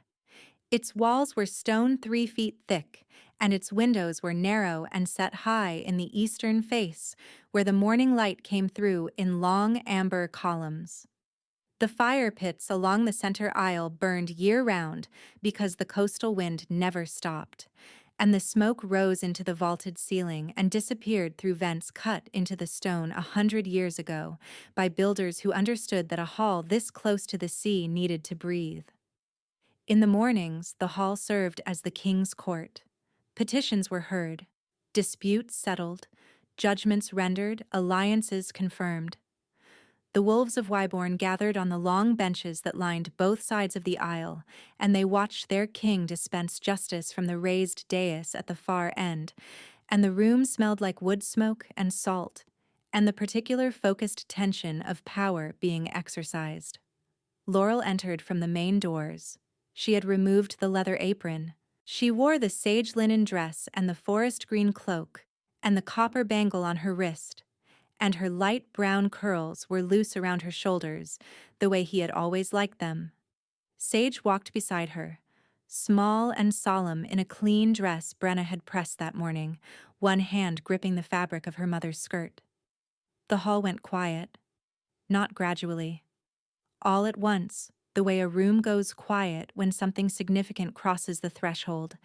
Its walls were stone 3 feet thick, and its windows were narrow and set high in the eastern face, where the morning light came through in long amber columns. The fire pits along the center aisle burned year-round because the coastal wind never stopped, and the smoke rose into the vaulted ceiling and disappeared through vents cut into the stone 100 years ago by builders who understood that a hall this close to the sea needed to breathe. In the mornings, the hall served as the king's court. Petitions were heard, disputes settled, judgments rendered, alliances confirmed. The wolves of Wyborn gathered on the long benches that lined both sides of the aisle, and they watched their king dispense justice from the raised dais at the far end, and the room smelled like wood smoke and salt, and the particular focused tension of power being exercised. Laurel entered from the main doors. She had removed the leather apron. She wore the sage linen dress and the forest green cloak, and the copper bangle on her wrist, and her light brown curls were loose around her shoulders, the way he had always liked them. Sage walked beside her, small and solemn in a clean dress Brenna had pressed that morning, one hand gripping the fabric of her mother's skirt. The hall went quiet, not gradually. All at once, the way a room goes quiet when something significant crosses the threshold.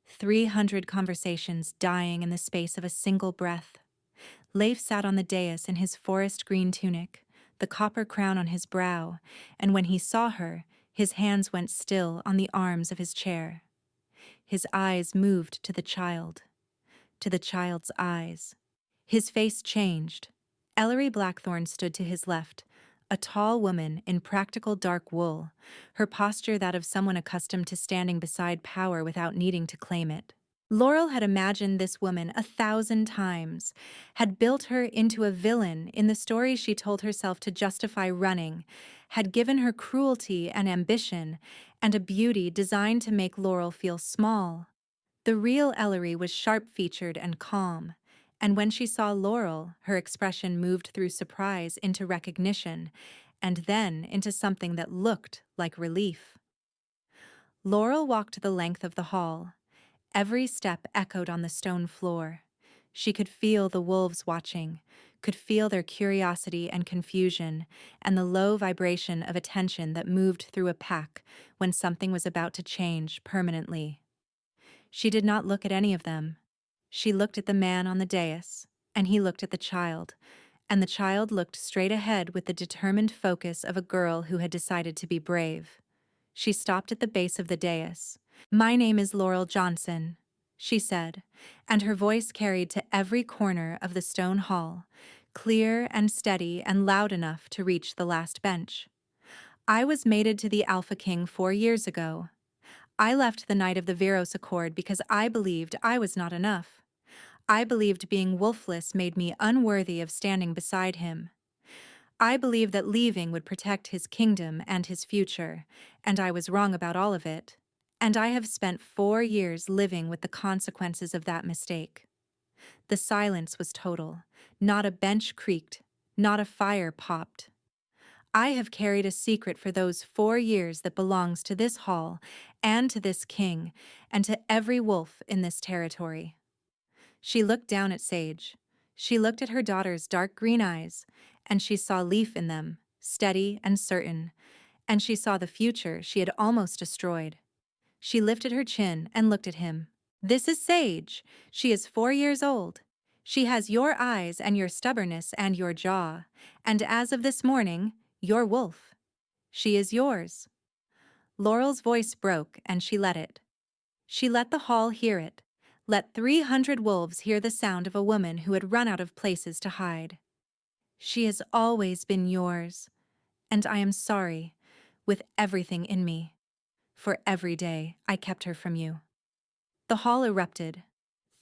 300 conversations dying in the space of a single breath. Leif sat on the dais in his forest green tunic, the copper crown on his brow, and when he saw her, his hands went still on the arms of his chair. His eyes moved to the child's eyes. His face changed. Ellery Blackthorn stood to his left, a tall woman in practical dark wool, her posture that of someone accustomed to standing beside power without needing to claim it. Laurel had imagined this woman 1,000 times, had built her into a villain in the stories she told herself to justify running, had given her cruelty and ambition, and a beauty designed to make Laurel feel small. The real Ellery was sharp-featured and calm, and when she saw Laurel, her expression moved through surprise into recognition, and then into something that looked like relief. Laurel walked the length of the hall. Every step echoed on the stone floor. She could feel the wolves watching, could feel their curiosity and confusion, and the low vibration of attention that moved through a pack when something was about to change permanently. She did not look at any of them. She looked at the man on the dais, and he looked at the child, and the child looked straight ahead with the determined focus of a girl who had decided to be brave. She stopped at the base of the dais. "My name is Laurel Johnson," she said, and her voice carried to every corner of the stone hall, clear and steady and loud enough to reach the last bench. "I was mated to the Alpha King 4 years ago. I left the night of the Veros Accord because I believed I was not enough. I believed being wolfless made me unworthy of standing beside him. I believed that leaving would protect his kingdom and his future, and I was wrong about all of it. And I have spent 4 years living with the consequences of that mistake." The silence was total. Not a bench creaked, not a fire popped. "I have carried a secret for those 4 years that belongs to this hall, and to this king, and to every wolf in this territory." She looked down at Sage. She looked at her daughter's dark green eyes, and she saw Leaf in them, steady and certain, and she saw the future she had almost destroyed. She lifted her chin and looked at him. "This is Sage. She is 4 years old. She has your eyes and your stubbornness and your jaw, and as of this morning, your wolf. She is yours." Laurel's voice broke, and she let it. She let the hall hear it. Let 300 wolves hear the sound of a woman who had run out of places to hide. "She has always been yours, and I am sorry, with everything in me, for every day I kept her from you." The hall erupted.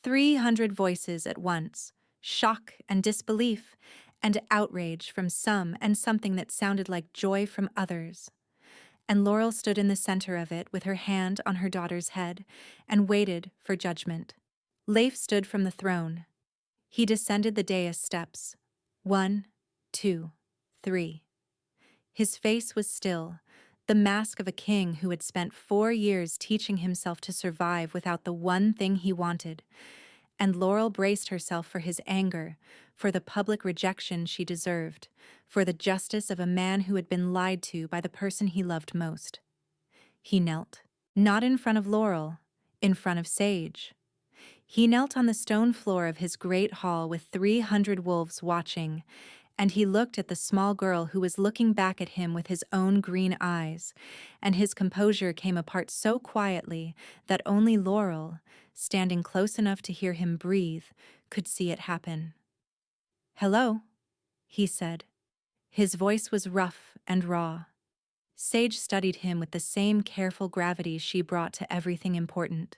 300 voices at once, shock and disbelief, and outrage from some and something that sounded like joy from others. And Laurel stood in the center of it with her hand on her daughter's head and waited for judgment. Leif stood from the throne. He descended the dais steps. 1, 2, 3. His face was still, the mask of a king who had spent 4 years teaching himself to survive without the one thing he wanted. And Laurel braced herself for his anger, for the public rejection she deserved, for the justice of a man who had been lied to by the person he loved most. He knelt, not in front of Laurel, in front of Sage. He knelt on the stone floor of his great hall with 300 wolves watching, and he looked at the small girl who was looking back at him with his own green eyes, and his composure came apart so quietly that only Laurel, standing close enough to hear him breathe, could see it happen. "Hello," he said. His voice was rough and raw. Sage studied him with the same careful gravity she brought to everything important.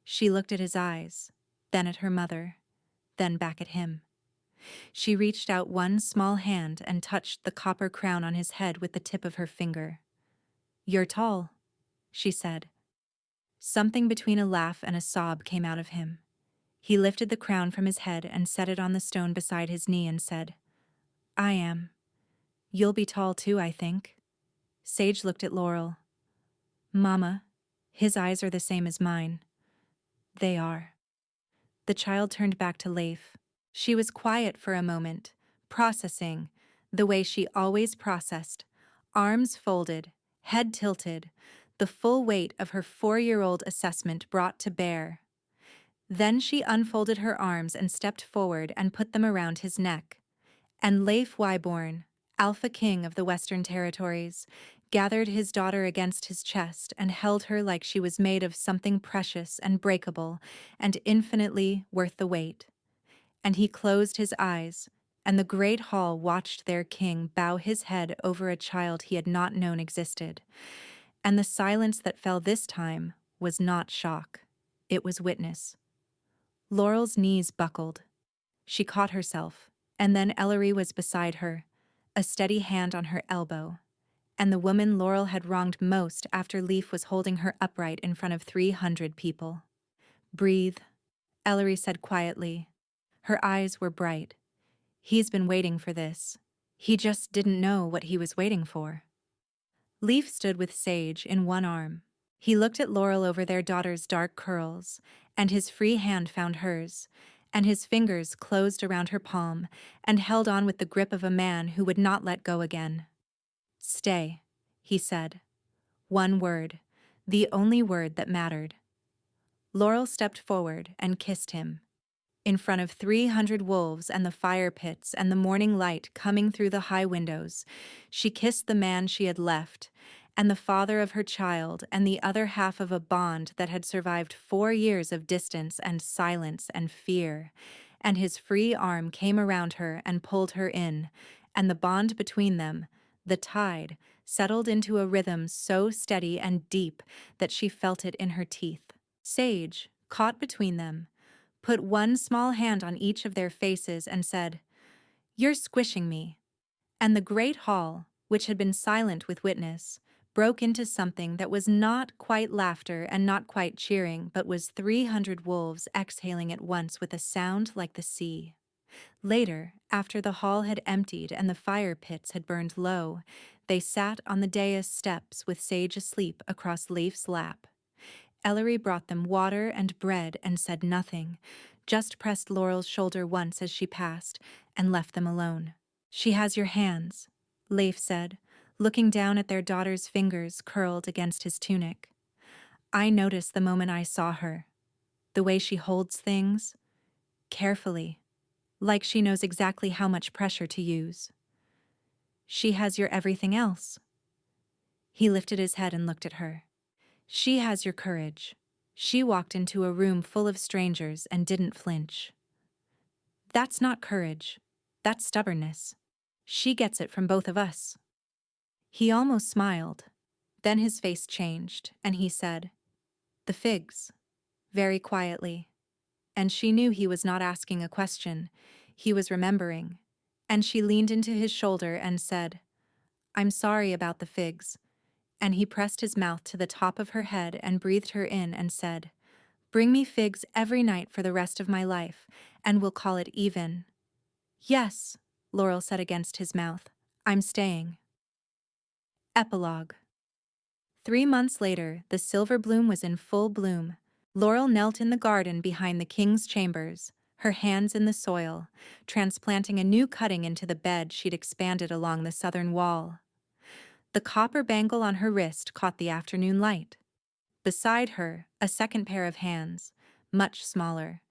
She looked at his eyes, then at her mother, then back at him. She reached out one small hand and touched the copper crown on his head with the tip of her finger. "You're tall," she said. Something between a laugh and a sob came out of him. He lifted the crown from his head and set it on the stone beside his knee and said, "I am. You'll be tall too, I think." Sage looked at Laurel. "Mama, his eyes are the same as mine." "They are." The child turned back to Leif. She was quiet for a moment, processing, the way she always processed, arms folded, head tilted, the full weight of her 4-year-old assessment brought to bear. Then she unfolded her arms and stepped forward and put them around his neck. And Leif Wyborn, Alpha King of the Western Territories, gathered his daughter against his chest and held her like she was made of something precious and breakable and infinitely worth the wait. And he closed his eyes, and the great hall watched their king bow his head over a child he had not known existed. And the silence that fell this time was not shock. It was witness. Laurel's knees buckled. She caught herself, and then Ellery was beside her, a steady hand on her elbow. And the woman Laurel had wronged most after Leif was holding her upright in front of 300 people. "Breathe," Ellery said quietly. Her eyes were bright. "He's been waiting for this. He just didn't know what he was waiting for." Leif stood with Sage in one arm. He looked at Laurel over their daughter's dark curls, and his free hand found hers, and his fingers closed around her palm and held on with the grip of a man who would not let go again. "Stay," he said. One word, the only word that mattered. Laurel stepped forward and kissed him. In front of 300 wolves and the fire pits and the morning light coming through the high windows, she kissed the man she had left, and the father of her child, and the other half of a bond that had survived 4 years of distance and silence and fear. And his free arm came around her and pulled her in, and the bond between them, the tide, settled into a rhythm so steady and deep that she felt it in her teeth. Sage, caught between them, put one small hand on each of their faces and said, "You're squishing me." And the great hall, which had been silent with witness, broke into something that was not quite laughter and not quite cheering, but was 300 wolves exhaling at once with a sound like the sea. Later, after the hall had emptied and the fire pits had burned low, they sat on the dais steps with Sage asleep across Leif's lap. Ellery brought them water and bread and said nothing, just pressed Laurel's shoulder once as she passed and left them alone. "She has your hands," Leif said, looking down at their daughter's fingers curled against his tunic. "I noticed the moment I saw her. The way she holds things, carefully, like she knows exactly how much pressure to use. She has your everything else." He lifted his head and looked at her. "She has your courage. She walked into a room full of strangers and didn't flinch. That's not courage. That's stubbornness. She gets it from both of us." He almost smiled. Then his face changed, and he said, "The figs," very quietly. And she knew he was not asking a question. He was remembering. And she leaned into his shoulder and said, "I'm sorry about the figs." And he pressed his mouth to the top of her head and breathed her in and said, "Bring me figs every night for the rest of my life, and we'll call it even." "Yes," Laurel said against his mouth, "I'm staying." Epilogue. 3 months later, the silverbloom was in full bloom. Laurel knelt in the garden behind the king's chambers, her hands in the soil, transplanting a new cutting into the bed she'd expanded along the southern wall. The copper bangle on her wrist caught the afternoon light. Beside her, a second pair of hands, much smaller,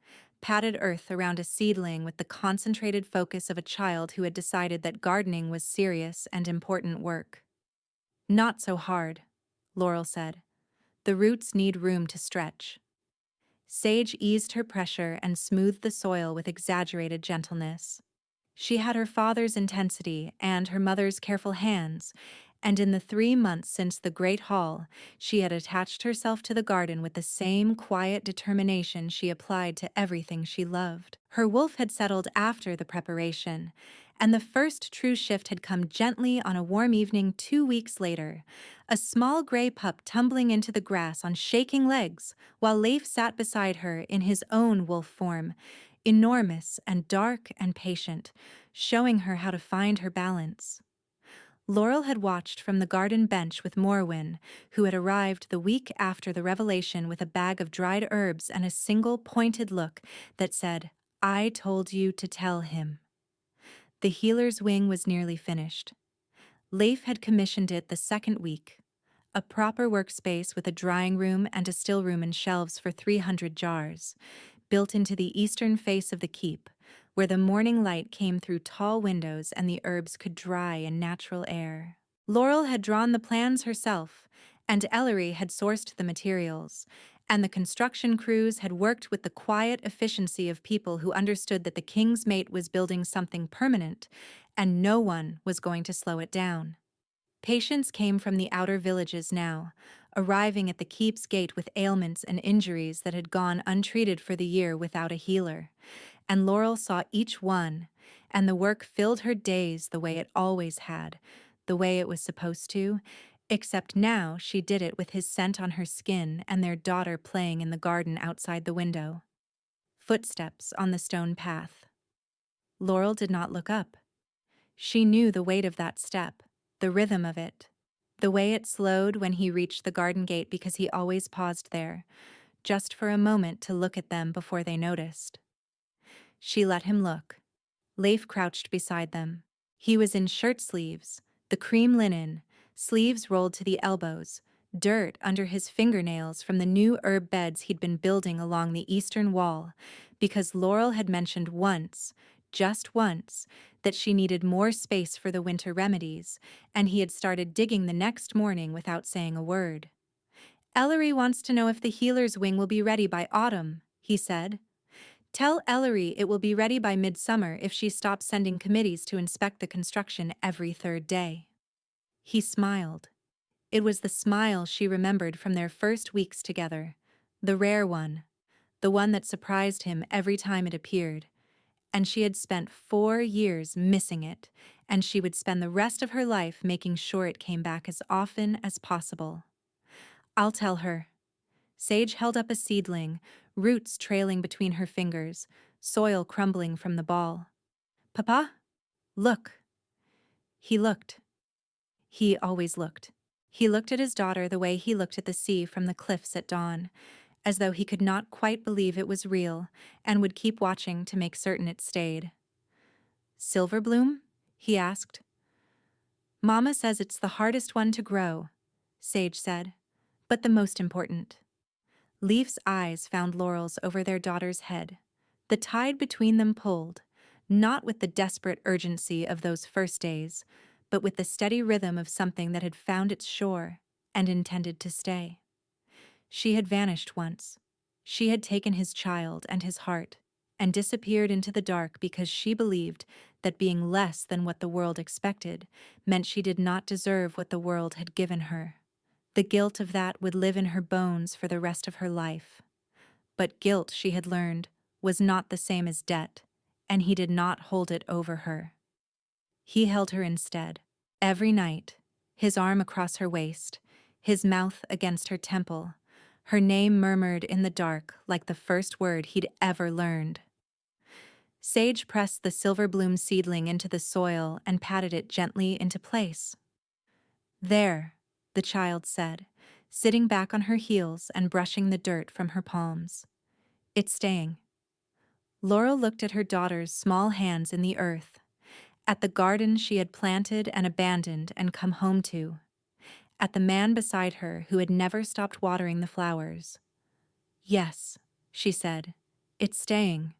patted earth around a seedling with the concentrated focus of a child who had decided that gardening was serious and important work. "Not so hard," Laurel said. "The roots need room to stretch." Sage eased her pressure and smoothed the soil with exaggerated gentleness. She had her father's intensity and her mother's careful hands, and in the 3 months since the great haul, she had attached herself to the garden with the same quiet determination she applied to everything she loved. Her wolf had settled after the preparation, and the first true shift had come gently on a warm evening 2 weeks later, a small gray pup tumbling into the grass on shaking legs, while Leif sat beside her in his own wolf form, enormous and dark and patient, showing her how to find her balance. Laurel had watched from the garden bench with Morwen, who had arrived the week after the revelation with a bag of dried herbs and a single pointed look that said, "I told you to tell him." The healer's wing was nearly finished. Leif had commissioned it the second week, a proper workspace with a drying room and a still room and shelves for 300 jars, built into the eastern face of the keep, where the morning light came through tall windows and the herbs could dry in natural air. Laurel had drawn the plans herself, and Ellery had sourced the materials, and the construction crews had worked with the quiet efficiency of people who understood that the king's mate was building something permanent, and no one was going to slow it down. Patients came from the outer villages now, arriving at the keep's gate with ailments and injuries that had gone untreated for the year without a healer, and Laurel saw each one, and the work filled her days the way it always had, the way it was supposed to, except now she did it with his scent on her skin and their daughter playing in the garden outside the window. Footsteps on the stone path. Laurel did not look up. She knew the weight of that step, the rhythm of it, the way it slowed when he reached the garden gate because he always paused there, just for a moment to look at them before they noticed. She let him look. Leif crouched beside them. He was in shirt sleeves, the cream linen, sleeves rolled to the elbows, dirt under his fingernails from the new herb beds he'd been building along the eastern wall, because Laurel had mentioned once, just once, that she needed more space for the winter remedies, and he had started digging the next morning without saying a word. Ellery wants to know if the healer's wing will be ready by autumn, he said. Tell Ellery it will be ready by midsummer if she stops sending committees to inspect the construction every third day. He smiled. It was the smile she remembered from their first weeks together, the rare one, the one that surprised him every time it appeared. And she had spent 4 years missing it, and she would spend the rest of her life making sure it came back as often as possible. I'll tell her. Sage held up a seedling, roots trailing between her fingers, soil crumbling from the ball. Papa? Look. He looked. He always looked. He looked at his daughter the way he looked at the sea from the cliffs at dawn, as though he could not quite believe it was real and would keep watching to make certain it stayed. Silverbloom? He asked. Mama says it's the hardest one to grow, Sage said, but the most important. Leif's eyes found Laurel's over their daughter's head. The tide between them pulled, not with the desperate urgency of those first days, but with the steady rhythm of something that had found its shore and intended to stay. She had vanished once. She had taken his child and his heart and disappeared into the dark because she believed that being less than what the world expected meant she did not deserve what the world had given her. The guilt of that would live in her bones for the rest of her life. But guilt, she had learned, was not the same as debt, and he did not hold it over her. He held her instead, every night, his arm across her waist, his mouth against her temple, her name murmured in the dark like the first word he'd ever learned. Sage pressed the silverbloom seedling into the soil and patted it gently into place. There, the child said, sitting back on her heels and brushing the dirt from her palms. It's staying. Laurel looked at her daughter's small hands in the earth, at the garden she had planted and abandoned and come home to, at the man beside her who had never stopped watering the flowers. Yes, she said, it's staying.